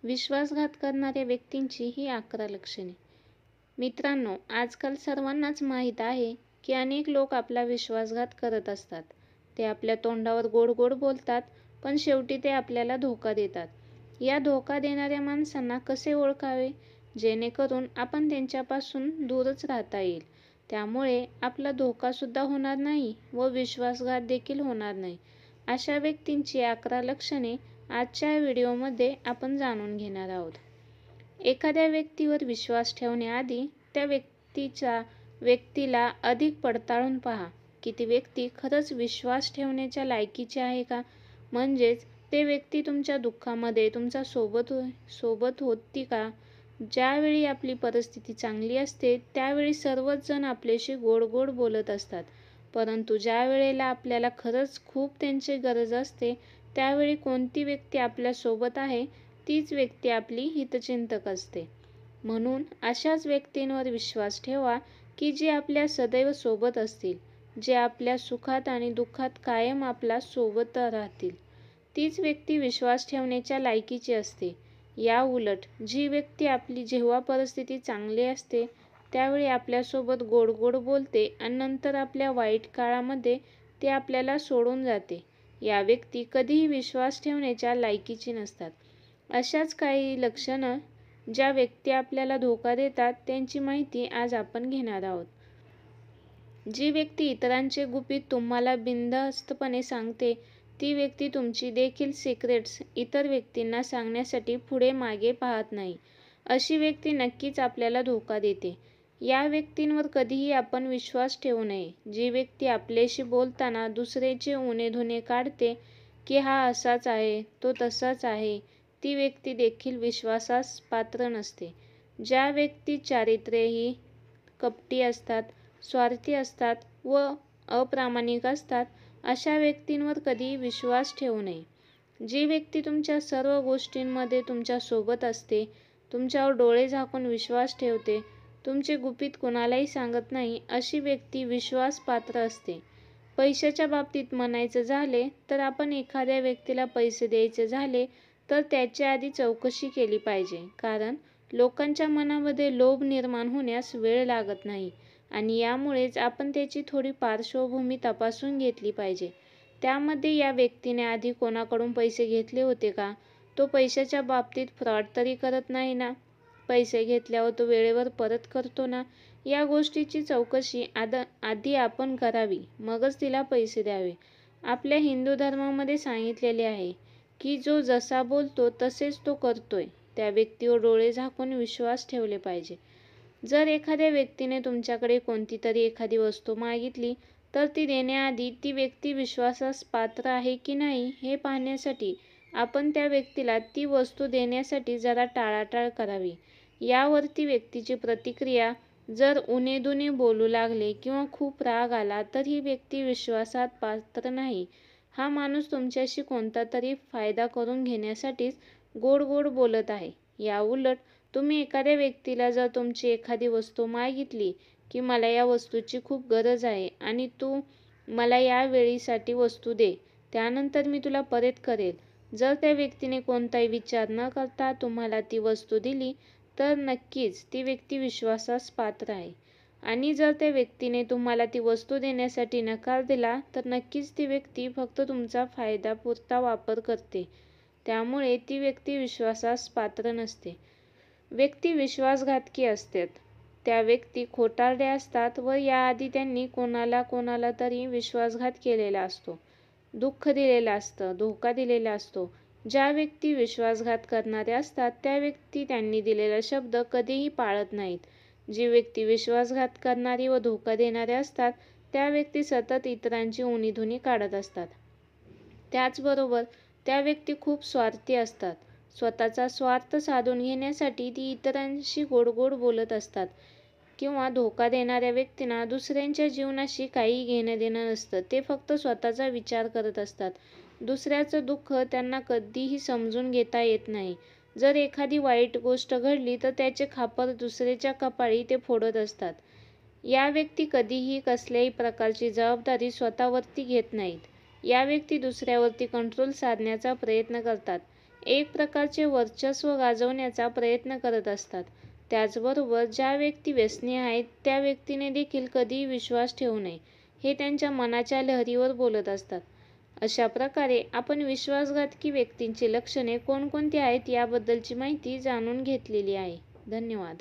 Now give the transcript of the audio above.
विश्वासघात करणाऱ्या व्यक्तींची ही 11 लक्षणे. मित्रांनो, आजकाल सर्वांनाच माहीत आहे की अनेक लोक आपला विश्वासघात करत असतात. ते आपल्या तोंडावर गोड गोड बोलतात, पण शेवटी ते आपल्याला धोका देतात. या धोका देणाऱ्या माणसांना कसे ओळखावे, जेणेकरून आपण त्यांच्यापासून दूरच राहता येईल. त्यामुळे आपला धोकासुद्धा होणार नाही व विश्वासघात देखील होणार नाही. अशा व्यक्तींची 11 लक्षणे आजच्या व्हिडिओमध्ये आपण जाणून घेणार आहोत. एखाद्या व्यक्तीवर विश्वास ठेवण्याआधी त्या व्यक्तीला अधिक पडताळून पहा की ती व्यक्ती खरंच विश्वास ठेवण्याच्या लायकीची आहे का? म्हणजेच ते व्यक्ती तुमच्या दुःखामध्ये तुमच्या सोबत होती का? ज्यावेळी आपली परिस्थिती चांगली असते त्यावेळी सर्वच जण आपल्याशी गोड गोड बोलत असतात, परंतु ज्या वेळेला आपल्याला खरंच खूप त्यांची गरज असते त्यावेळी कोणती व्यक्ती आपल्यासोबत आहे तीच व्यक्ती आपली हितचिंतक असते. म्हणून अशाच व्यक्तींवर विश्वास ठेवा की जे आपल्या सदैव सोबत असतील, जे आपल्या सुखात आणि दुःखात कायम आपल्या सोबत राहतील. तीच व्यक्ती विश्वास ठेवण्याच्या लायकीची असते. या उलट जी व्यक्ती आपली जेव्हा परिस्थिती चांगली असते त्यावेळी आपल्यासोबत गोड गोड बोलते आणि नंतर आपल्या वाईट काळामध्ये ते आपल्याला सोडून जाते, या व्यक्ती कधीही विश्वास ठेवण्याच्या लायकीची नसतात. अशाच काही लक्षणं ज्या व्यक्ती आपल्याला धोका देतात त्यांची माहिती आज आपण घेणार आहोत. जी व्यक्ती इतरांचे गुपित तुम्हाला बिनधास्तपणे सांगते, ती व्यक्ती तुमची देखील सिक्रेट्स इतर व्यक्तींना सांगण्यासाठी पुढे मागे पाहत नाही. अशी व्यक्ती नक्कीच आपल्याला धोका देते. या व्यक्तींवर कधीही आपण विश्वास ठेवू नये. जी व्यक्ती आपल्याशी बोलताना दुसऱ्याचे उणे-धुणे काढते की हा असाच आहे, तो तसाच आहे, ती व्यक्ती देखील विश्वासास पात्र नसते. ज्या व्यक्ती चारित्र्यही कपटी असतात, स्वार्थी असतात व अप्रामाणिक असतात, अशा व्यक्तींवर कधीही विश्वास ठेवू नये. जी व्यक्ती तुमच्या सर्व गोष्टींमध्ये तुमच्या सोबत असते, तुमच्यावर डोळे झाकून विश्वास ठेवते, तुमचे गुपित कुणालाही सांगत नाही, अशी व्यक्ती विश्वासपात्र असते. पैशाच्या बाबतीत म्हणायचं झाले तर आपण एखाद्या व्यक्तीला पैसे द्यायचे झाले तर त्याची आधी चौकशी केली पाहिजे, कारण लोकांच्या मनामध्ये लोभ निर्माण होण्यास वेळ लागत नाही आणि यामुळेच आपण त्याची थोडी पार्श्वभूमी तपासून घेतली पाहिजे. त्यामध्ये या व्यक्तीने आधी कोणाकडून पैसे घेतले होते का? तो पैशाच्या बाबतीत फ्रॉड तरी करत नाही ना? पैसे घेतल्यावर तो वेळेवर परत करतो ना? या गोष्टीची चौकशी आधी आपण करावी, मगच तिला पैसे द्यावे. आपल्या हिंदू धर्मामध्ये सांगितलेले आहे की जो जसा बोलतो तसेच तो करतोय, त्या व्यक्तीवर डोळे झाकून विश्वास ठेवले पाहिजे. जर एखाद्या व्यक्तीने तुमच्याकडे कोणती तरी एखादी वस्तू मागितली तर ती देण्याआधी ती व्यक्ती विश्वासास पात्र आहे की नाही हे पाहण्यासाठी आपण त्या व्यक्तीला ती वस्तू देण्यासाठी जरा टाळाटाळ करावी. यावरती व्यक्तीची प्रतिक्रिया जर उणे-दुणे बोलू लागले किंवा खूप राग आला तर ही व्यक्ती विश्वासात पात्र नाही. हा माणूस तुमच्याशी कोणता तरी फायदा करून घेण्यासाठीच गोड गोड बोलत आहे. याउलट तुम्ही एखाद्या व्यक्तीला जर तुमची एखादी वस्तू मागितली की मला या वस्तूची खूप गरज आहे आणि तू मला या वेळेसाठी वस्तू दे, त्यानंतर मी तुला परत करेल. जर त्या व्यक्तीने कोणताही विचार न करता तुम्हाला ती वस्तू दिली तर नक्कीच ती व्यक्ती विश्वासास पात्र आहे. आणि जर त्या व्यक्तीने तुम्हाला ती वस्तू देण्यासाठी नकार दिला तर नक्कीच ती व्यक्ती फक्त तुमचा फायद्यापुरता वापर करते. त्यामुळे ती व्यक्ती विश्वासास पात्र नसते. व्यक्ती विश्वासघातकी असतात त्या व्यक्ती खोटारड्या असतात व याआधी त्यांनी कोणाला तरी विश्वासघात केलेला असतो, दुःख दिलेलं असतं, धोका दिलेला असतो. ज्या व्यक्ती विश्वासघात करणाऱ्या असतात त्या व्यक्ती त्यांनी दिलेला शब्द कधीही पाळत नाहीत. जी व्यक्ती विश्वासघात करणारी व धोका देणाऱ्या असतात त्या व्यक्ती सतत इतरांची उणीधुणी काढत असतात. त्याचबरोबर त्या व्यक्ती खूप स्वार्थी असतात. स्वतःचा स्वार्थ साधून घेण्यासाठी ती इतरांशी गोड गोड बोलत असतात. किंवा धोका देणाऱ्या व्यक्तींना दुसऱ्यांच्या जीवनाशी काही घेणं देणं नसतं, ते फक्त स्वतःचा विचार करत असतात. दुसऱ्याचं दुःख त्यांना कधीही समजून घेता येत नाही. जर एखादी वाईट गोष्ट घडली तर त्याचे खापर दुसऱ्याच्या कपाळी ते फोडत असतात. या व्यक्ती कधीही कसल्याही प्रकारची जबाबदारी स्वतःवरती घेत नाहीत. या व्यक्ती दुसऱ्यावरती कंट्रोल साधण्याचा प्रयत्न करतात. एक प्रकारचे वर्चस्व गाजवण्याचा प्रयत्न करत असतात. त्याचबरोबर ज्या व्यक्ती व्यसनी आहेत त्या व्यक्तीने देखील कधीही विश्वास ठेवू नये, हे त्यांच्या मनाच्या लहरीवर बोलत असतात. अशा प्रकारे आपण विश्वासघातकी व्यक्तींची लक्षणे कोणकोणती आहेत याबद्दलची माहिती जाणून घेतलेली आहे. धन्यवाद.